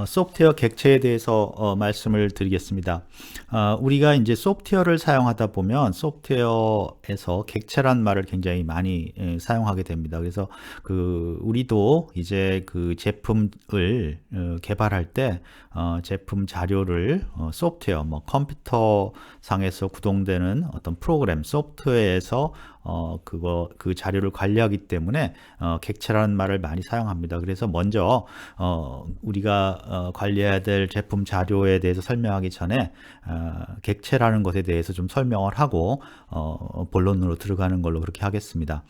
소프트웨어 객체에 대해서 말씀을 드리겠습니다. 우리가 이제 소프트웨어를 사용하다 보면 소프트웨어에서 객체란 말을 굉장히 많이 사용하게 됩니다. 그래서 우리도 이제 그 제품을 개발할 때 제품 자료를 소프트웨어, 뭐 컴퓨터 상에서 구동되는 어떤 프로그램, 소프트웨어에서 그 자료를 관리하기 때문에 객체라는 말을 많이 사용합니다. 그래서 먼저 우리가 관리해야 될 제품 자료에 대해서 설명하기 전에 객체라는 것에 대해서 좀 설명을 하고 본론으로 들어가는 걸로 그렇게 하겠습니다.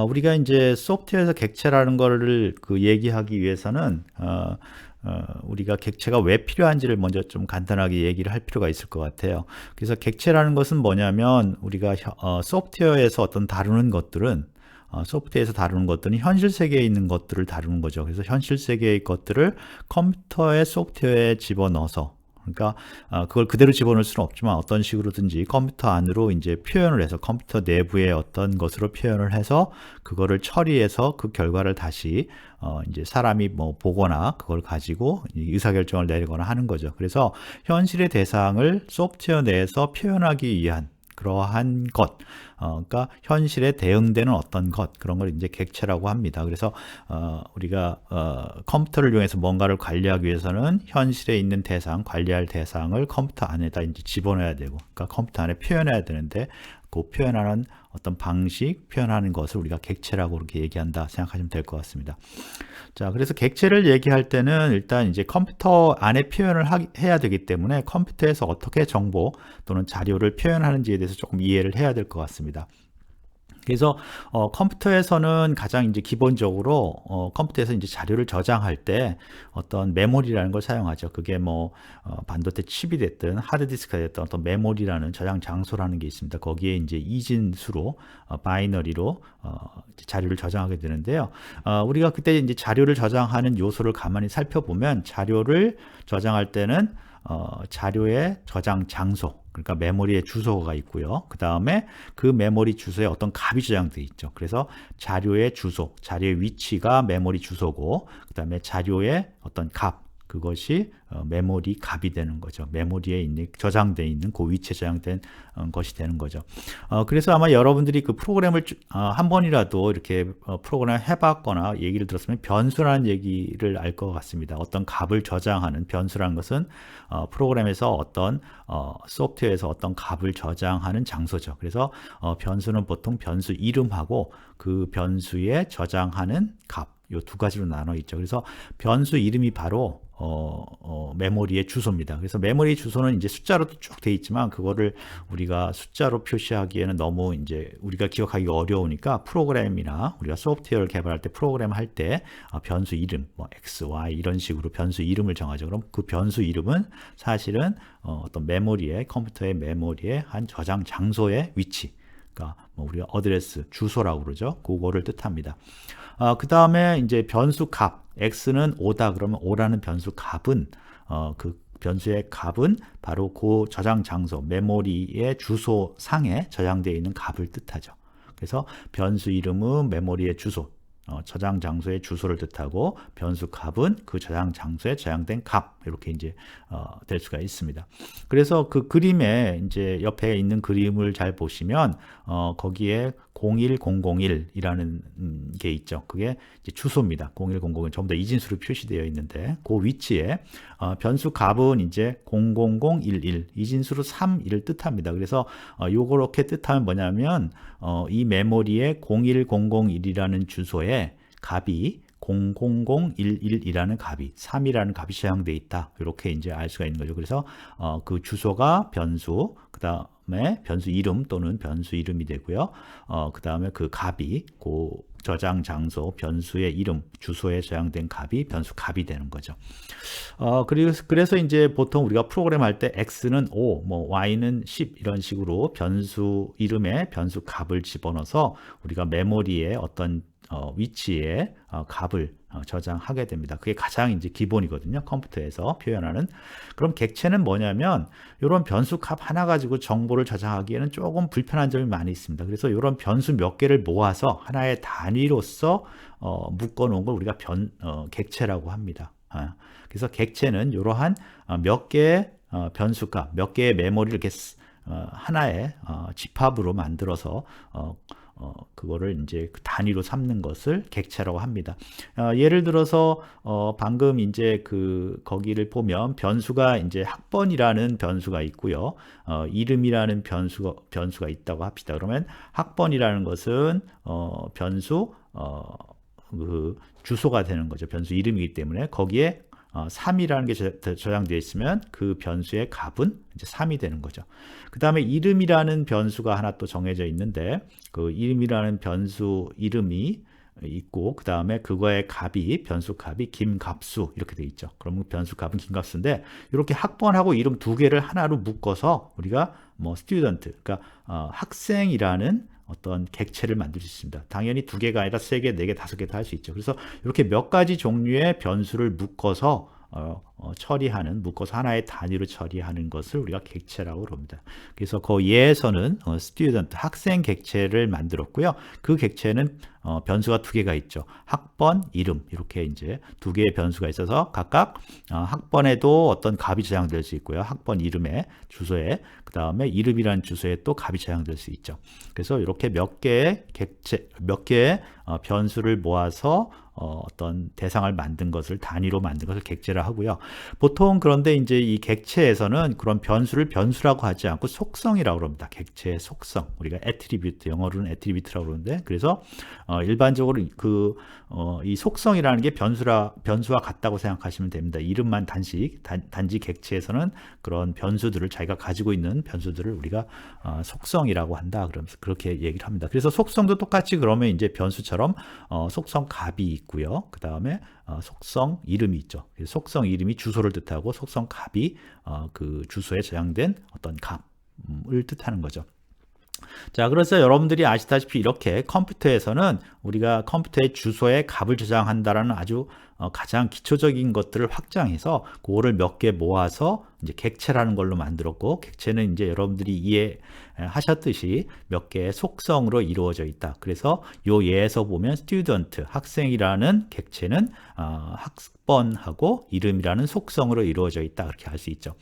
우리가 이제 소프트웨어에서 객체라는 거를 얘기하기 위해서는 우리가 객체가 왜 필요한지를 먼저 좀 간단하게 얘기를 할 필요가 있을 것 같아요. 그래서 객체라는 것은 뭐냐면 우리가 소프트웨어에서 어떤 다루는 것들은 소프트웨어에서 다루는 것들은 현실 세계에 있는 것들을 다루는 거죠. 그래서 현실 세계의 것들을 컴퓨터의 소프트웨어에 집어넣어서, 그러니까 그걸 그대로 집어넣을 수는 없지만 어떤 식으로든지 컴퓨터 안으로 이제 표현을 해서 컴퓨터 내부의 어떤 것으로 표현을 해서 그거를 처리해서 그 결과를 다시 이제 사람이 뭐 보거나 그걸 가지고 의사결정을 내리거나 하는 거죠. 그래서 현실의 대상을 소프트웨어 내에서 표현하기 위한 그러한 것, 그러니까 현실에 대응되는 어떤 것, 그런 걸 이제 객체라고 합니다. 그래서 우리가 컴퓨터를 이용해서 뭔가를 관리하기 위해서는 현실에 있는 대상, 관리할 대상을 컴퓨터 안에다 이제 집어넣어야 되고, 그러니까 컴퓨터 안에 표현해야 되는데 그 표현하는 어떤 방식, 표현하는 것을 우리가 객체라고 그렇게 얘기한다 생각하시면 될 것 같습니다. 자, 그래서 객체를 얘기할 때는 일단 이제 컴퓨터 안에 표현을 해야 되기 때문에 컴퓨터에서 어떻게 정보 또는 자료를 표현하는지에 대해서 조금 이해를 해야 될 것 같습니다. 그래서 컴퓨터에서는 가장 이제 기본적으로 컴퓨터에서 이제 자료를 저장할 때 어떤 메모리라는 걸 사용하죠. 그게 뭐 반도체 칩이 됐든 하드디스크가 됐든 어떤 메모리라는 저장 장소라는 게 있습니다. 거기에 이제 이진수로 바이너리로 자료를 저장하게 되는데요. 우리가 그때 이제 자료를 저장하는 요소를 가만히 살펴보면 자료를 저장할 때는 자료의 저장 장소, 그러니까 메모리의 주소가 있고요. 그 다음에 그 메모리 주소에 어떤 값이 저장되어 있죠. 그래서 자료의 주소, 자료의 위치가 메모리 주소고, 그 다음에 자료의 어떤 값, 그것이 메모리 값이 되는 거죠. 메모리에 있는 저장되어 있는 그 위치에 저장된 것이 되는 거죠. 그래서 아마 여러분들이 그 프로그램을 한 번이라도 이렇게 프로그램 해봤거나 얘기를 들었으면 변수라는 얘기를 알 것 같습니다. 어떤 값을 저장하는 변수라는 것은 프로그램에서 어떤 소프트웨어에서 어떤 값을 저장하는 장소죠. 그래서 변수는 보통 변수 이름하고 그 변수에 저장하는 값, 이 두 가지로 나눠 있죠. 그래서 변수 이름이 바로 메모리의 주소입니다. 그래서 메모리 주소는 이제 숫자로도 쭉 돼 있지만 그거를 우리가 숫자로 표시하기에는 너무 이제 우리가 기억하기 어려우니까 프로그램이나 우리가 소프트웨어를 개발할 때 프로그램 할 때 변수 이름, 뭐 X, Y 이런 식으로 변수 이름을 정하죠. 그럼 그 변수 이름은 사실은 어떤 메모리에 컴퓨터의 메모리에 한 저장 장소의 위치, 그러니까 뭐 우리가 어드레스, 주소라고 그러죠. 그거를 뜻합니다. 그 다음에 이제 변수 값, x는 5다 그러면 5라는 변수 값은 그 변수의 값은 바로 그 저장 장소, 메모리의 주소 상에 저장되어 있는 값을 뜻하죠. 그래서 변수 이름은 메모리의 주소, 저장 장소의 주소를 뜻하고 변수 값은 그 저장 장소에 저장된 값, 이렇게 이제 될 수가 있습니다. 그래서 그 그림에 이제 옆에 있는 그림을 잘 보시면 거기에 01001이라는 게 있죠. 그게 이제 주소입니다. 01001 전부 다 이진수로 표시되어 있는데 그 위치에 변수 값은 이제 00011 이진수로 3, 1을 뜻합니다. 그래서 요렇게 뜻하면 뭐냐면 이 메모리에 01001이라는 주소에 값이 00011이라는 값이 3이라는 값이 저장되어 있다. 이렇게 이제 알 수가 있는 거죠. 그래서 그 주소가 변수, 그다음에 변수 이름 또는 변수 이름이 되고요. 그다음에 그 값이 그 저장 장소, 변수의 이름, 주소에 저장된 값이 변수 값이 되는 거죠. 그래서 이제 보통 우리가 프로그램 할 때 x는 5, 뭐 y는 10 이런 식으로 변수 이름에 변수 값을 집어넣어서 우리가 메모리에 어떤 위치에 값을 저장하게 됩니다. 그게 가장 이제 기본이거든요. 컴퓨터에서 표현하는. 그럼 객체는 뭐냐면 이런 변수 값 하나 가지고 정보를 저장하기에는 조금 불편한 점이 많이 있습니다. 그래서 이런 변수 몇 개를 모아서 하나의 단위로서 묶어 놓은 걸 우리가 객체라고 합니다. 그래서 객체는 이러한 몇 개의 변수값, 몇 개의 메모리를 이렇게 하나의 집합으로 만들어서 그거를 이제 그 단위로 삼는 것을 객체라고 합니다. 예를 들어서 방금 이제 거기를 보면 변수가 이제 학번이라는 변수가 있고요. 이름이라는 변수가 있다고 합시다. 그러면 학번이라는 것은 변수 그 주소가 되는 거죠. 변수 이름이기 때문에 거기에 3이라는 게 저장되어 있으면 그 변수의 값은 이제 3이 되는 거죠. 그 다음에 이름이라는 변수가 하나 또 정해져 있는데 그 이름이라는 변수 이름이 있고 그 다음에 그거의 값이 변수 값이 김갑수 이렇게 돼 있죠. 그러면 변수 값은 김갑수인데 이렇게 학번하고 이름 두 개를 하나로 묶어서 우리가 뭐 student 그러니까 학생이라는 어떤 객체를 만들 수 있습니다. 당연히 두 개가 아니라 세 개, 네 개, 다섯 개 다 할 수 있죠. 그래서 이렇게 몇 가지 종류의 변수를 묶어서 묶어서 하나의 단위로 처리하는 것을 우리가 객체라고 합니다. 그래서 그 예에서는 student, 학생 객체를 만들었고요. 그 객체는 변수가 두 개가 있죠. 학번, 이름 이렇게 이제 두 개의 변수가 있어서 각각 학번에도 어떤 값이 저장될 수 있고요. 학번 이름에 주소에 그 다음에 이름이라는 주소에 또 값이 저장될 수 있죠. 그래서 이렇게 몇 개의 객체, 몇 개의 변수를 모아서 어떤 대상을 만든 것을 단위로 만든 것을 객체라 하고요. 보통 그런데 이제 이 객체에서는 그런 변수를 변수라고 하지 않고 속성이라고 합니다. 객체의 속성. 우리가 attribute, 영어로는 attribute라고 그러는데 그래서 일반적으로 이 속성이라는 게 변수와 같다고 생각하시면 됩니다. 이름만 단지 객체에서는 그런 변수들을 자기가 가지고 있는 변수들을 우리가 속성이라고 한다. 그러면서 그렇게 얘기를 합니다. 그래서 속성도 똑같이 그러면 이제 변수처럼 속성 값이 있고요. 그 다음에 속성 이름이 있죠. 속성 이름이 주소를 뜻하고 속성 값이 그 주소에 저장된 어떤 값을 뜻하는 거죠. 자, 그래서 여러분들이 아시다시피 이렇게 컴퓨터에서는 우리가 컴퓨터의 주소에 값을 저장한다라는 아주 가장 기초적인 것들을 확장해서 그거를 몇 개 모아서 이제 객체라는 걸로 만들었고 객체는 이제 여러분들이 이해하셨듯이 몇 개의 속성으로 이루어져 있다. 그래서 요 예에서 보면 student, 학생이라는 객체는 학번하고 이름이라는 속성으로 이루어져 있다. 그렇게 할 수 있죠.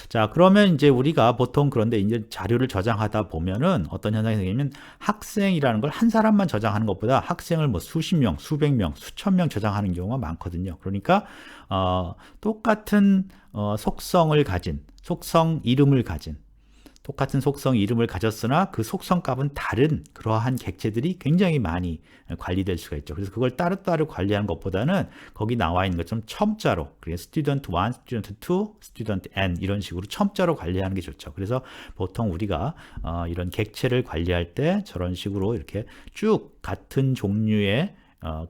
자, 그러면 이제 우리가 보통 그런데 이제 자료를 저장하다 보면은 어떤 현상이 생기면 학생이라는 걸 한 사람만 저장하는 것보다 학생을 뭐 수십 명, 수백 명, 수천 명 저장하는 경우가 많거든요. 그러니까 똑같은 속성 이름을 가진 똑같은 속성 이름을 가졌으나 그 속성 값은 다른 그러한 객체들이 굉장히 많이 관리될 수가 있죠. 그래서 그걸 따로따로 관리하는 것보다는 거기 나와 있는 것처럼 첨자로, 그래서 student 1, student 2, student n 이런 식으로 첨자로 관리하는 게 좋죠. 그래서 보통 우리가 이런 객체를 관리할 때 저런 식으로 이렇게 쭉 같은 종류의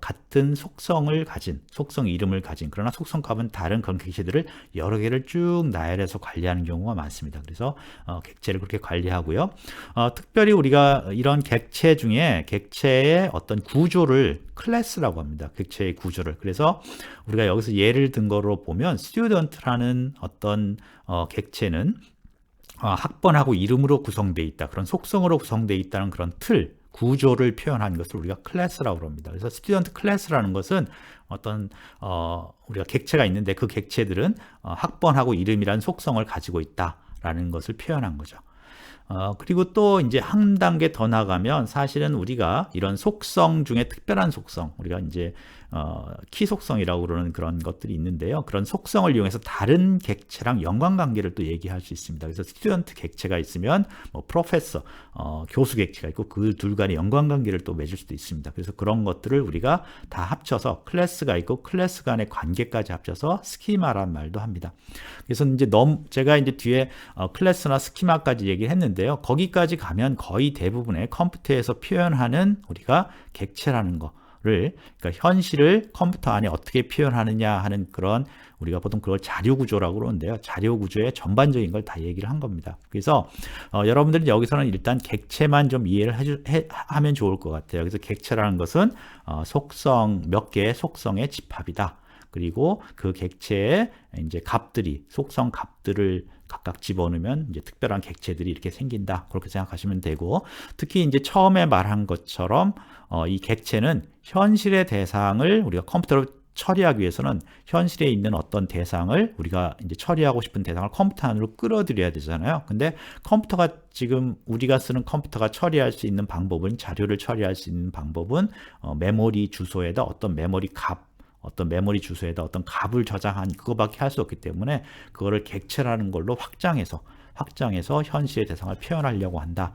같은 속성을 가진, 속성 이름을 가진, 그러나 속성 값은 다른 그런 객체들을 여러 개를 쭉 나열해서 관리하는 경우가 많습니다. 그래서 객체를 그렇게 관리하고요. 특별히 우리가 이런 객체 중에 객체의 어떤 구조를 클래스라고 합니다. 객체의 구조를. 그래서 우리가 여기서 예를 든 거로 보면 student라는 어떤 객체는 학번하고 이름으로 구성되어 있다. 그런 속성으로 구성되어 있다는 그런 구조를 표현하는 것을 우리가 클래스라고 합니다. 그래서 스튜던트 클래스라는 것은 어떤 우리가 객체가 있는데 그 객체들은 학번하고 이름이라는 속성을 가지고 있다라는 것을 표현한 거죠. 그리고 또 이제 한 단계 더 나가면 사실은 우리가 이런 속성 중에 특별한 속성, 우리가 이제 키 속성이라고 그러는 그런 것들이 있는데요. 그런 속성을 이용해서 다른 객체랑 연관관계를 또 얘기할 수 있습니다. 그래서 스튜던트 객체가 있으면 뭐 프로페서, 교수 객체가 있고 그 둘 간의 연관관계를 또 맺을 수도 있습니다. 그래서 그런 것들을 우리가 다 합쳐서 클래스가 있고 클래스 간의 관계까지 합쳐서 스키마란 말도 합니다. 그래서 이제 제가 이제 뒤에 클래스나 스키마까지 얘기를 했는데요. 거기까지 가면 거의 대부분의 컴퓨터에서 표현하는 우리가 객체라는 거 그러니까 현실을 컴퓨터 안에 어떻게 표현하느냐 하는 그런 우리가 보통 그걸 자료 구조라고 그러는데요. 자료 구조의 전반적인 걸 다 얘기를 한 겁니다. 그래서 여러분들은 여기서는 일단 객체만 좀 이해를 하면 좋을 것 같아요. 그래서 객체라는 것은 속성 몇 개의 속성의 집합이다. 그리고 그 객체의 이제 속성 값들을 각각 집어넣으면 이제 특별한 객체들이 이렇게 생긴다. 그렇게 생각하시면 되고, 특히 이제 처음에 말한 것처럼 이 객체는 현실의 대상을 우리가 컴퓨터로 처리하기 위해서는 현실에 있는 어떤 대상을 우리가 이제 처리하고 싶은 대상을 컴퓨터 안으로 끌어들여야 되잖아요. 근데 컴퓨터가 지금 우리가 쓰는 컴퓨터가 처리할 수 있는 방법은 자료를 처리할 수 있는 방법은 메모리 주소에다 어떤 메모리 주소에다 어떤 값을 저장한 그거밖에 할 수 없기 때문에 그거를 객체라는 걸로 확장해서 현실의 대상을 표현하려고 한다.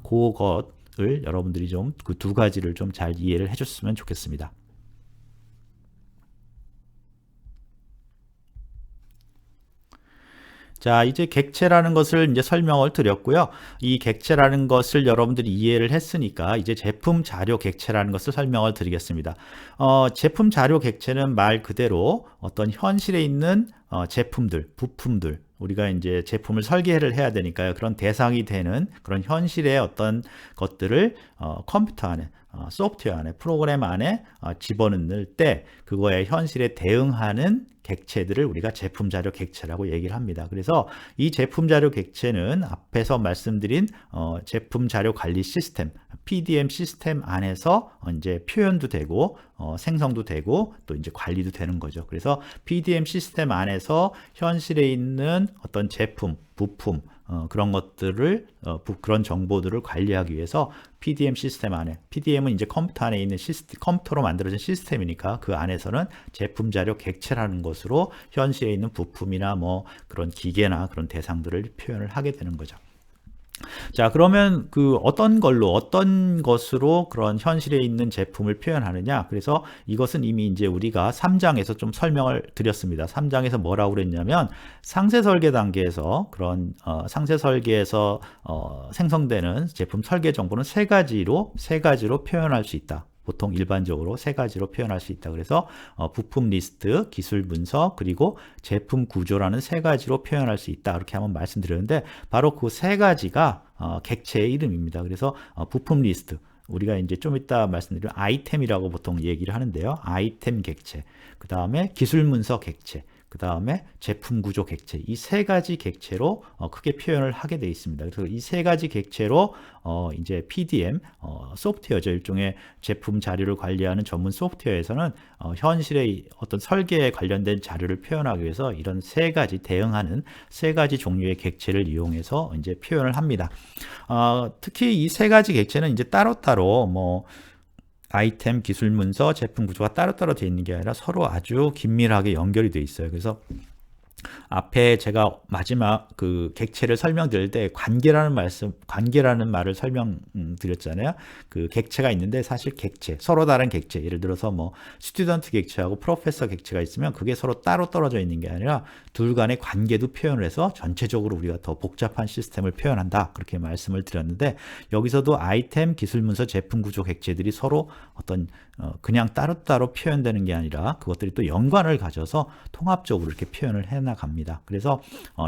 그것을 여러분들이 좀 그 두 가지를 좀 잘 이해를 해줬으면 좋겠습니다. 자, 이제 객체라는 것을 이제 설명을 드렸고요. 이 객체라는 것을 여러분들이 이해를 했으니까 이제 제품 자료 객체라는 것을 설명을 드리겠습니다. 제품 자료 객체는 말 그대로 어떤 현실에 있는 제품들, 부품들, 우리가 이제 제품을 설계를 해야 되니까요. 그런 대상이 되는 그런 현실의 어떤 것들을 컴퓨터 안에, 소프트웨어 안에, 프로그램 안에 집어넣을 때 그거에 현실에 대응하는 객체들을 우리가 제품 자료 객체라고 얘기를 합니다. 그래서 이 제품 자료 객체는 앞에서 말씀드린 제품 자료 관리 시스템, PDM 시스템 안에서 이제 표현도 되고 생성도 되고 또 이제 관리도 되는 거죠. 그래서 PDM 시스템 안에서 현실에 있는 어떤 제품, 부품 그런 것들을 그런 정보들을 관리하기 위해서 PDM 시스템 안에, PDM은 이제 컴퓨터 안에 있는 컴퓨터로 만들어진 시스템이니까 그 안에서는 제품 자료 객체라는 것으로 현실에 있는 부품이나 뭐 그런 기계나 그런 대상들을 표현을 하게 되는 거죠. 자, 그러면 그 어떤 것으로 그런 현실에 있는 제품을 표현하느냐? 그래서 이것은 이미 이제 우리가 3장에서 좀 설명을 드렸습니다. 3장에서 뭐라고 그랬냐면 상세 설계 단계에서 그런 상세 설계에서 생성되는 제품 설계 정보는 세 가지로 표현할 수 있다. 보통 일반적으로 세 가지로 표현할 수 있다. 그래서 부품 리스트, 기술 문서, 그리고 제품 구조라는 세 가지로 표현할 수 있다. 이렇게 한번 말씀드렸는데 바로 그 세 가지가 객체의 이름입니다. 그래서 부품 리스트, 우리가 이제 좀 이따 말씀드린 아이템이라고 보통 얘기를 하는데요. 아이템 객체, 그 다음에 기술 문서 객체, 그 다음에 제품 구조 객체, 이 세 가지 객체로 크게 표현을 하게 되어 있습니다. 그래서 이 세 가지 객체로 이제 PDM 소프트웨어죠. 일종의 제품 자료를 관리하는 전문 소프트웨어에서는 현실의 어떤 설계에 관련된 자료를 표현하기 위해서 이런 세 가지 대응하는 세 가지 종류의 객체를 이용해서 이제 표현을 합니다. 특히 이 세 가지 객체는 이제 따로따로 뭐 아이템, 기술 문서, 제품 구조가 따로따로 되어 있는 게 아니라 서로 아주 긴밀하게 연결이 되어 있어요. 그래서 앞에 제가 마지막 그 객체를 설명드릴 때 관계라는 말을 설명드렸잖아요. 그 객체가 있는데 사실 객체, 서로 다른 객체, 예를 들어서 뭐 스튜던트 객체하고 프로페서 객체가 있으면 그게 서로 따로 떨어져 있는 게 아니라 둘 간의 관계도 표현을 해서 전체적으로 우리가 더 복잡한 시스템을 표현한다. 그렇게 말씀을 드렸는데 여기서도 아이템, 기술 문서, 제품 구조 객체들이 서로 어떤 그냥 따로따로 표현되는 게 아니라 그것들이 또 연관을 가져서 통합적으로 이렇게 표현을 해나갑니다. 그래서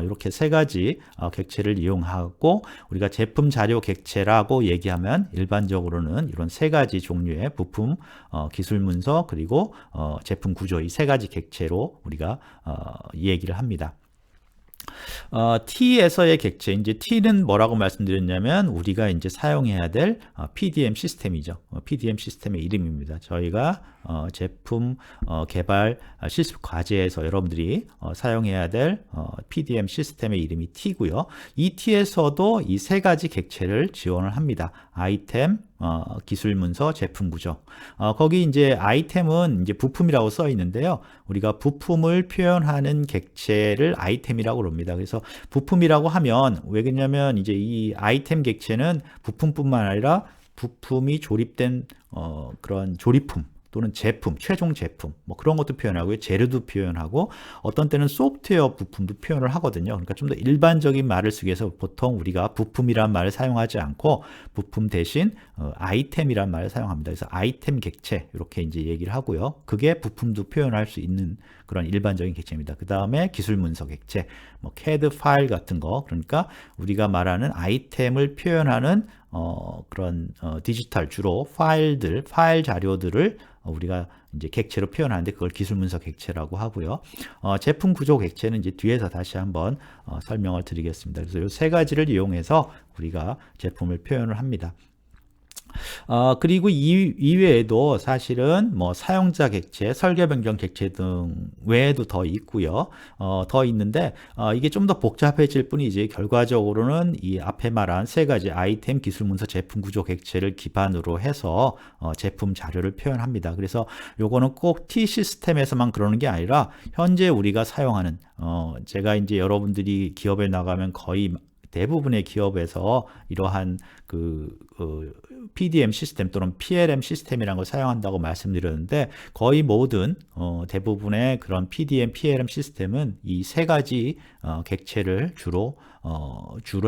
이렇게 세 가지 객체를 이용하고 우리가 제품 자료 객체라고 얘기하면 일반적으로는 이런 세 가지 종류의 부품, 기술 문서 그리고 제품 구조 이 세 가지 객체로 우리가 얘기를 합니다. T에서의 객체, 이제 T는 뭐라고 말씀드렸냐면 우리가 이제 사용해야 될 PDM 시스템이죠. PDM 시스템의 이름입니다. 저희가 제품 개발 실습 과제에서 여러분들이 사용해야 될 PDM 시스템의 이름이 T고요. 이 T에서도 이 세 가지 객체를 지원을 합니다. 아이템, 기술 문서, 제품 구조. 거기 이제 아이템은 이제 부품이라고 써 있는데요. 우리가 부품을 표현하는 객체를 아이템이라고 그럽니다. 그래서 부품이라고 하면 왜 그러냐면 이제 이 아이템 객체는 부품뿐만 아니라 부품이 조립된 그런 조립품 또는 제품, 최종 제품 뭐 그런 것도 표현하고요. 재료도 표현하고 어떤 때는 소프트웨어 부품도 표현을 하거든요. 그러니까 좀 더 일반적인 말을 쓰기 위해서 보통 우리가 부품이란 말을 사용하지 않고 부품 대신 아이템이란 말을 사용합니다. 그래서 아이템 객체 이렇게 이제 얘기를 하고요. 그게 부품도 표현할 수 있는 그런 일반적인 객체입니다. 그 다음에 기술 문서 객체, 뭐 CAD 파일 같은 거, 그러니까 우리가 말하는 아이템을 표현하는 그런 디지털 주로 파일 자료들을 우리가 이제 객체로 표현하는데 그걸 기술 문서 객체라고 하고요. 제품 구조 객체는 이제 뒤에서 다시 한번 설명을 드리겠습니다. 그래서 이 세 가지를 이용해서 우리가 제품을 표현을 합니다. 그리고 이외에도 사실은 뭐 사용자 객체, 설계 변경 객체 등 외에도 더 있고요. 더 있는데 이게 좀 더 복잡해질 뿐이지 결과적으로는 이 앞에 말한 세 가지 아이템, 기술 문서, 제품 구조 객체를 기반으로 해서 제품 자료를 표현합니다. 그래서 요거는 꼭 T 시스템에서만 그러는 게 아니라 현재 우리가 사용하는 제가 이제 여러분들이 기업에 나가면 거의 대부분의 기업에서 이러한 PDM 시스템 또는 PLM 시스템이라는 걸 사용한다고 말씀드렸는데 거의 모든 대부분의 그런 PDM, PLM 시스템은 이 세 가지 객체를 주로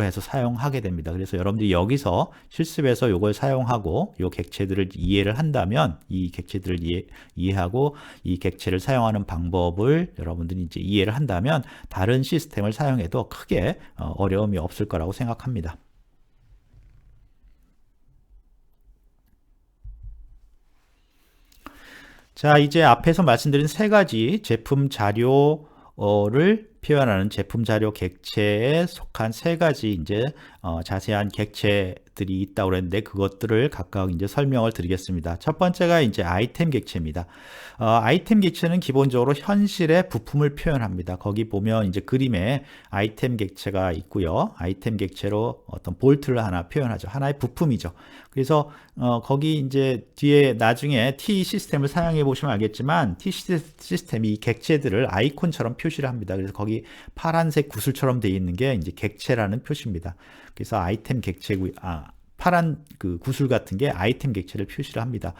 해서 사용하게 됩니다. 그래서 여러분들이 여기서 실습에서 이걸 사용하고 이 객체들을 이해를 한다면 이 객체들을 이해하고 이 객체를 사용하는 방법을 여러분들이 이제 이해를 한다면 다른 시스템을 사용해도 크게 어려움이 없을 거라고 생각합니다. 자, 이제 앞에서 말씀드린 세 가지 제품 자료를 표현하는 제품 자료 객체에 속한 세 가지 이제 자세한 객체들이 있다고 그랬는데 그것들을 각각 이제 설명을 드리겠습니다. 첫 번째가 이제 아이템 객체입니다. 아이템 객체는 기본적으로 현실의 부품을 표현합니다. 거기 보면 이제 그림에 아이템 객체가 있고요. 아이템 객체로 어떤 볼트를 하나 표현하죠. 하나의 부품이죠. 그래서 거기 이제 뒤에 나중에 T 시스템을 사용해 보시면 알겠지만 T 시스템이 이 객체들을 아이콘처럼 표시를 합니다. 그래서 거기 파란색 구슬처럼 되어 있는 게 이제 객체라는 표시입니다. 그래서 아이템 객체고 파란 그 구슬 같은 게 아이템 객체를 표시를 합니다.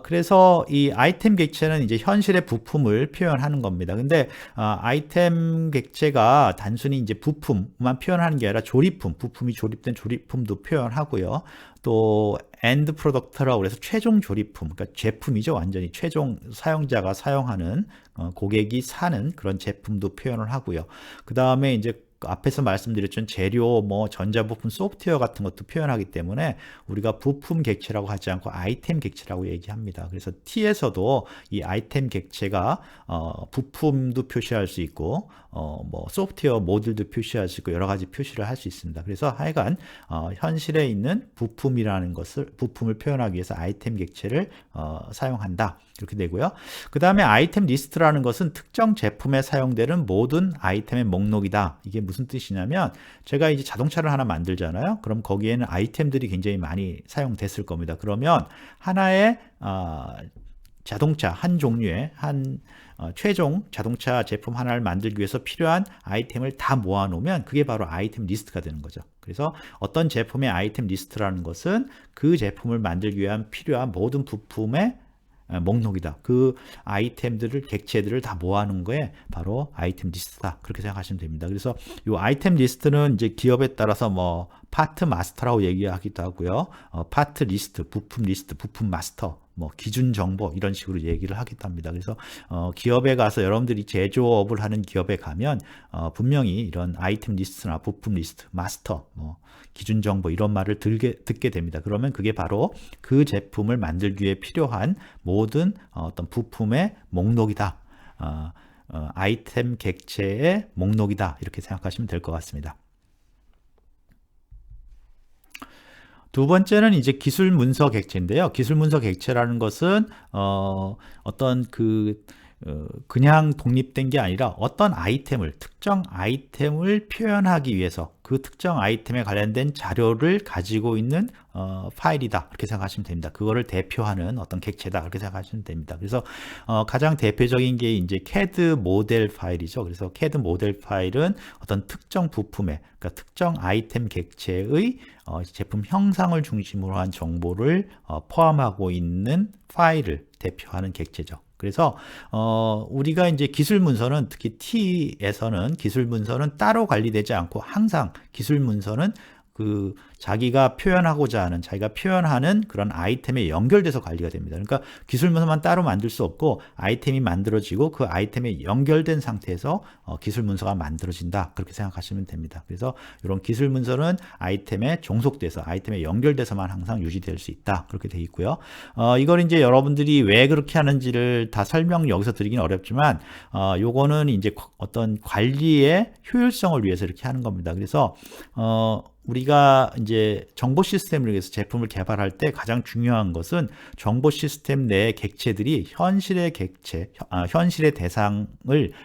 그래서 이 아이템 객체는 이제 현실의 부품을 표현하는 겁니다. 근데 아이템 객체가 단순히 이제 부품만 표현하는 게 아니라 조립품, 부품이 조립된 조립품도 표현하고요. 또 엔드 프로덕트라고 해서 최종 조립품, 그러니까 제품이죠. 완전히 최종 사용자가 사용하는 고객이 사는 그런 제품도 표현을 하고요. 그 다음에 이제 앞에서 말씀드렸던 재료, 뭐 전자부품, 소프트웨어 같은 것도 표현하기 때문에 우리가 부품 객체라고 하지 않고 아이템 객체라고 얘기합니다. 그래서 T에서도 이 아이템 객체가 부품도 표시할 수 있고 뭐 소프트웨어 모듈도 표시할 수 있고 여러 가지 표시를 할 수 있습니다. 그래서 하여간 현실에 있는 부품이라는 것을 부품을 표현하기 위해서 아이템 객체를 사용한다. 이렇게 되고요. 그 다음에 아이템 리스트라는 것은 특정 제품에 사용되는 모든 아이템의 목록이다. 이게 무슨 뜻이냐면 제가 이제 자동차를 하나 만들잖아요. 그럼 거기에는 아이템들이 굉장히 많이 사용됐을 겁니다. 그러면 하나의 자동차 한 종류의 최종 자동차 제품 하나를 만들기 위해서 필요한 아이템을 다 모아놓으면 그게 바로 아이템 리스트가 되는 거죠. 그래서 어떤 제품의 아이템 리스트라는 것은 그 제품을 만들기 위한 필요한 모든 부품의 목록이다. 그 아이템들을 객체들을 다 모아놓은 거에 바로 아이템 리스트다. 그렇게 생각하시면 됩니다. 그래서 이 아이템 리스트는 이제 기업에 따라서 뭐 파트 마스터라고 얘기하기도 하고요. 파트 리스트, 부품 마스터, 뭐 기준 정보 이런 식으로 얘기를 하기도 합니다. 그래서 기업에 가서 여러분들이 제조업을 하는 기업에 가면 분명히 이런 아이템 리스트나 부품 리스트, 마스터, 뭐 기준 정보 이런 말을 듣게 됩니다. 그러면 그게 바로 그 제품을 만들기 위해 필요한 모든 어떤 부품의 목록이다. 아이템 객체의 목록이다. 이렇게 생각하시면 될 것 같습니다. 두 번째는 이제 기술 문서 객체인데요. 기술 문서 객체라는 것은 어떤 그냥 독립된 게 아니라 어떤 아이템을 특정 아이템을 표현하기 위해서 그 특정 아이템에 관련된 자료를 가지고 있는 파일이다 이렇게 생각하시면 됩니다. 그거를 대표하는 어떤 객체다 이렇게 생각하시면 됩니다. 그래서 가장 대표적인 게 이제 CAD 모델 파일이죠. 그래서 CAD 모델 파일은 어떤 특정 부품의 그러니까 특정 아이템 객체의 제품 형상을 중심으로 한 정보를 포함하고 있는 파일을 대표하는 객체죠. 그래서 우리가 이제 기술 문서는 특히 T에서는 기술 문서는 따로 관리되지 않고 항상 기술 문서는 자기가 표현하고자 하는 자기가 표현하는 그런 아이템에 연결돼서 관리가 됩니다. 그러니까 기술 문서만 따로 만들 수 없고 아이템이 만들어지고 그 아이템에 연결된 상태에서 기술 문서가 만들어진다. 그렇게 생각하시면 됩니다. 그래서 이런 기술 문서는 아이템에 종속돼서 아이템에 연결돼서만 항상 유지될 수 있다. 그렇게 돼 있고요. 이걸 이제 여러분들이 왜 그렇게 하는지를 다 설명 여기서 드리긴 어렵지만 요거는 이제 어떤 관리의 효율성을 위해서 이렇게 하는 겁니다. 그래서 우리가 이제 정보 시스템을 위해서 제품을 개발할 때 가장 중요한 것은 정보 시스템 내의 객체들이 현실의 객체, 현실의 대상을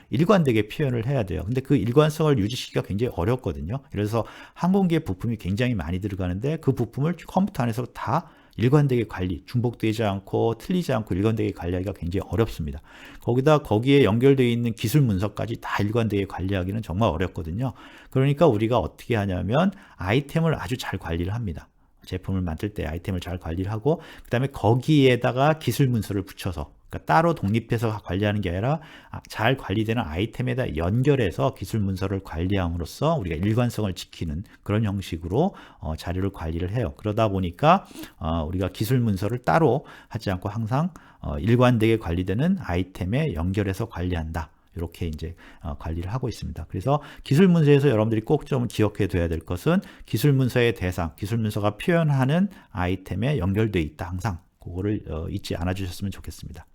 일관되게 표현을 해야 돼요. 근데 그 일관성을 유지시키기가 굉장히 어렵거든요. 그래서 항공기의 부품이 굉장히 많이 들어가는데 그 부품을 컴퓨터 안에서 다 일관되게 관리, 중복되지 않고 틀리지 않고 일관되게 관리하기가 굉장히 어렵습니다. 거기에 연결되어 있는 기술 문서까지 다 일관되게 관리하기는 정말 어렵거든요. 그러니까 우리가 어떻게 하냐면 아이템을 아주 잘 관리를 합니다. 제품을 만들 때 아이템을 잘 관리를 하고 그 다음에 거기에다가 기술 문서를 붙여서, 그러니까 따로 독립해서 관리하는 게 아니라 잘 관리되는 아이템에다 연결해서 기술 문서를 관리함으로써 우리가 일관성을 지키는 그런 형식으로 자료를 관리를 해요. 그러다 보니까 우리가 기술 문서를 따로 하지 않고 항상 일관되게 관리되는 아이템에 연결해서 관리한다. 이렇게 이제 관리를 하고 있습니다. 그래서 기술 문서에서 여러분들이 꼭 좀 기억해 둬야 될 것은 기술 문서의 대상, 기술 문서가 표현하는 아이템에 연결되어 있다. 항상 그거를 잊지 않아 주셨으면 좋겠습니다.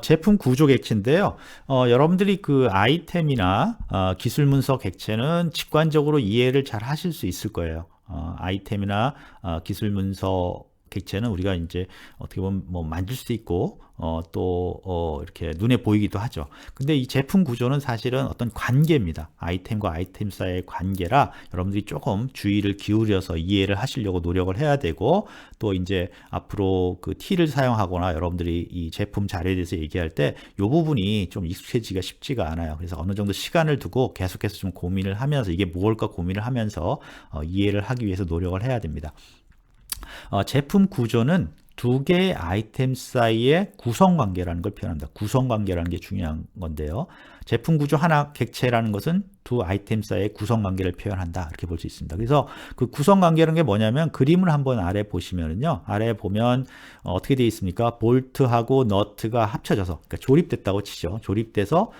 제품 구조 객체인데요. 여러분들이 그 아이템이나 기술 문서 객체는 직관적으로 이해를 잘 하실 수 있을 거예요. 아이템이나 기술 문서 객체는 우리가 이제 어떻게 보면 뭐 만질 수 있고 또 이렇게 눈에 보이기도 하죠. 근데 이 제품 구조는 사실은 어떤 관계입니다. 아이템과 아이템 사이의 관계라 여러분들이 조금 주의를 기울여서 이해를 하시려고 노력을 해야 되고, 또 이제 앞으로 그 T를 사용하거나 여러분들이 이 제품 자료에 대해서 얘기할 때 이 부분이 좀 익숙해지기가 쉽지가 않아요. 그래서 어느 정도 시간을 두고 계속해서 좀 고민을 하면서 이게 무엇일까 고민을 하면서 이해를 하기 위해서 노력을 해야 됩니다. 제품 구조는 두 개의 아이템 사이의 구성관계라는 걸 표현합니다. 구성관계라는 게 중요한 건데요. 제품 구조 하나 객체라는 것은 두 아이템 사이의 구성관계를 표현한다. 이렇게 볼 수 있습니다. 그래서 그 구성관계라는 게 뭐냐면 그림을 한번 아래 보시면은요. 아래 보면 어떻게 되어 있습니까? 볼트하고 너트가 합쳐져서, 그러니까 조립됐다고 치죠. 조립돼서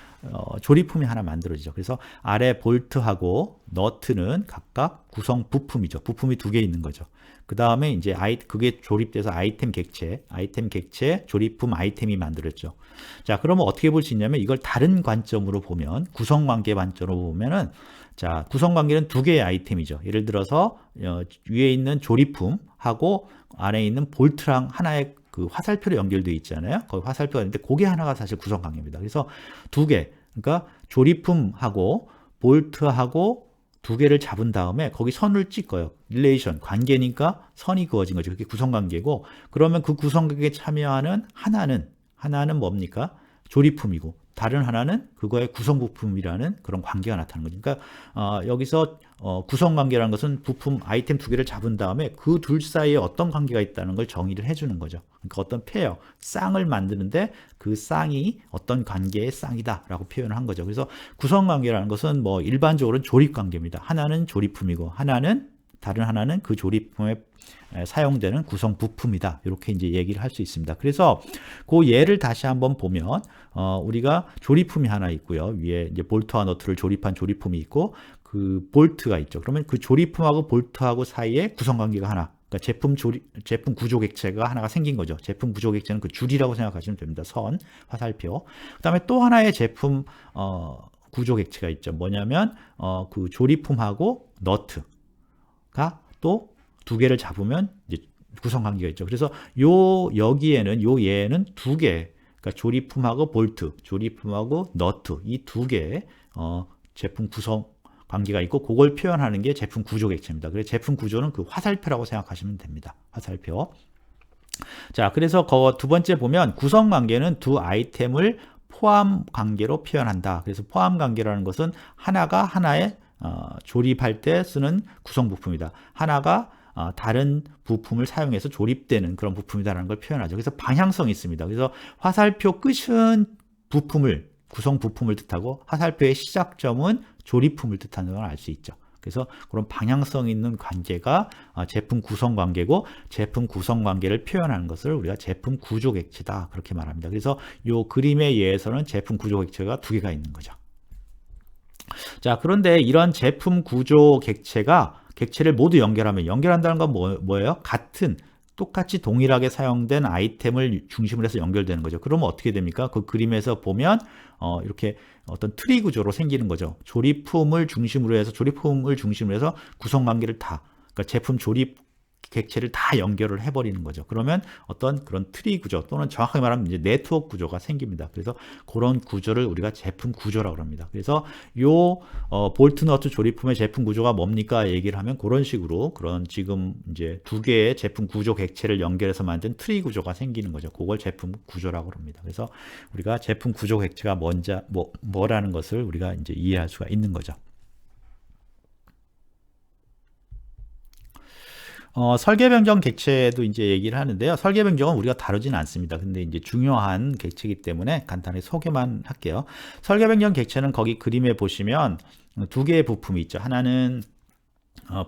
조립품이 하나 만들어지죠. 그래서 아래 볼트하고 너트는 각각 구성 부품이죠. 부품이 두 개 있는 거죠. 그 다음에 이제 그게 조립돼서 아이템 객체, 조립품 아이템이 만들었죠. 자, 그러면 어떻게 볼 수 있냐면 이걸 다른 관점으로 보면, 구성관계 관점으로 보면은, 자, 구성관계는 두 개의 아이템이죠. 예를 들어서 위에 있는 조립품하고 안에 있는 볼트랑 하나의 그 화살표로 연결되어 있잖아요. 거기 화살표가 있는데 그게 하나가 사실 구성관계입니다. 그래서 두 개, 그러니까 조립품하고 볼트하고 두 개를 잡은 다음에 거기 선을 찍어요. 릴레이션, 관계니까 선이 그어진 거죠. 그게 구성관계고, 그러면 그 구성관계에 참여하는 하나는 뭡니까? 조립품이고, 다른 하나는 그거의 구성부품이라는 그런 관계가 나타나는 거죠. 그러니까 여기서 구성관계라는 것은 부품, 아이템 두 개를 잡은 다음에 그 둘 사이에 어떤 관계가 있다는 걸 정의를 해주는 거죠. 그러니까 어떤 페어, 쌍을 만드는데 그 쌍이 어떤 관계의 쌍이다라고 표현을 한 거죠. 그래서 구성관계라는 것은 뭐 일반적으로는 조립관계입니다. 하나는 조립품이고 다른 하나는 그 조립품에 사용되는 구성 부품이다. 이렇게 이제 얘기를 할 수 있습니다. 그래서 그 예를 다시 한번 보면 우리가 조립품이 하나 있고요. 위에 이제 볼트와 너트를 조립한 조립품이 있고 그 볼트가 있죠. 그러면 그 조립품하고 볼트하고 사이에 구성관계가 하나, 그러니까 제품 구조 객체가 하나가 생긴 거죠. 제품 구조 객체는 그 줄이라고 생각하시면 됩니다. 선, 화살표. 그다음에 또 하나의 제품 구조 객체가 있죠. 뭐냐면 그 조립품하고 너트가 또 두 개를 잡으면 이제 구성관계가 있죠. 그래서 여기에는 요 예에는 두 개, 그러니까 조립품하고 볼트, 조립품하고 너트 이 두 개의 제품 구성 관계가 있고 그걸 표현하는 게 제품 구조 객체입니다. 그래서 제품 구조는 그 화살표라고 생각하시면 됩니다. 화살표. 자, 그래서 두 번째 보면 구성 관계는 두 아이템을 포함 관계로 표현한다. 그래서 포함 관계라는 것은 하나가 하나의 조립할 때 쓰는 구성 부품이다. 하나가 다른 부품을 사용해서 조립되는 그런 부품이다라는 걸 표현하죠. 그래서 방향성이 있습니다. 그래서 화살표 끝은 구성 부품을 뜻하고 화살표의 시작점은 조립품을 뜻하는 걸 알 수 있죠. 그래서 그런 방향성 있는 관계가 제품 구성 관계고, 제품 구성 관계를 표현하는 것을 우리가 제품 구조 객체다 그렇게 말합니다. 그래서 이 그림에 의해서는 제품 구조 객체가 두 개가 있는 거죠. 자, 그런데 이런 제품 구조 객체를 모두 연결한다는 건 뭐예요? 같은 똑같이 동일하게 사용된 아이템을 중심으로 해서 연결되는 거죠. 그러면 어떻게 됩니까? 그 그림에서 보면 이렇게 어떤 트리 구조로 생기는 거죠. 조립품을 중심으로 해서 구성관계를 다, 그러니까 제품 조립 객체를 다 연결을 해버리는 거죠. 그러면 어떤 그런 트리 구조 또는 정확하게 말하면 이제 네트워크 구조가 생깁니다. 그래서 그런 구조를 우리가 제품 구조라고 합니다. 그래서 요 볼트 너트 조립품의 제품 구조가 뭡니까 얘기를 하면 그런 식으로 그런 지금 이제 두 개의 제품 구조 객체를 연결해서 만든 트리 구조가 생기는 거죠. 그걸 제품 구조라고 합니다. 그래서 우리가 제품 구조 객체가 뭐라는 것을 우리가 이제 이해할 수가 있는 거죠. 설계 변경 객체도 이제 얘기를 하는데요. 설계 변경은 우리가 다루지는 않습니다. 근데 이제 중요한 객체이기 때문에 간단히 소개만 할게요. 설계 변경 객체는 거기 그림에 보시면 두 개의 부품이 있죠. 하나는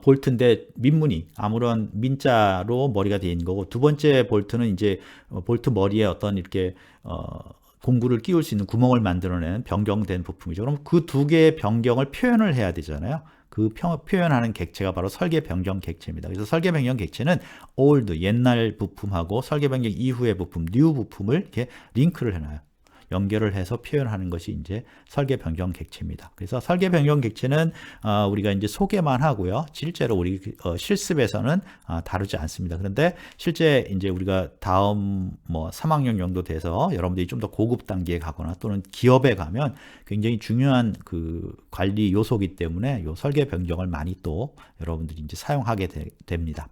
볼트인데 민무늬 아무런 민자로 머리가 되어 있는 거고, 두 번째 볼트는 이제 볼트 머리에 어떤 이렇게 공구를 끼울 수 있는 구멍을 만들어내는 변경된 부품이죠. 그럼 그 두 개의 변경을 표현을 해야 되잖아요. 그 표현하는 객체가 바로 설계 변경 객체입니다. 그래서 설계 변경 객체는 old 옛날 부품하고 설계 변경 이후의 부품 new 부품을 이렇게 링크를 해놔요. 연결을 해서 표현하는 것이 이제 설계 변경 객체입니다. 그래서 설계 변경 객체는 우리가 이제 소개만 하고요. 실제로 우리 실습에서는 다루지 않습니다. 그런데 실제 이제 우리가 다음 뭐 3학년 정도 돼서 여러분들이 좀 더 고급 단계에 가거나 또는 기업에 가면 굉장히 중요한 그 관리 요소이기 때문에 요 설계 변경을 많이 또 여러분들이 이제 사용하게 됩니다.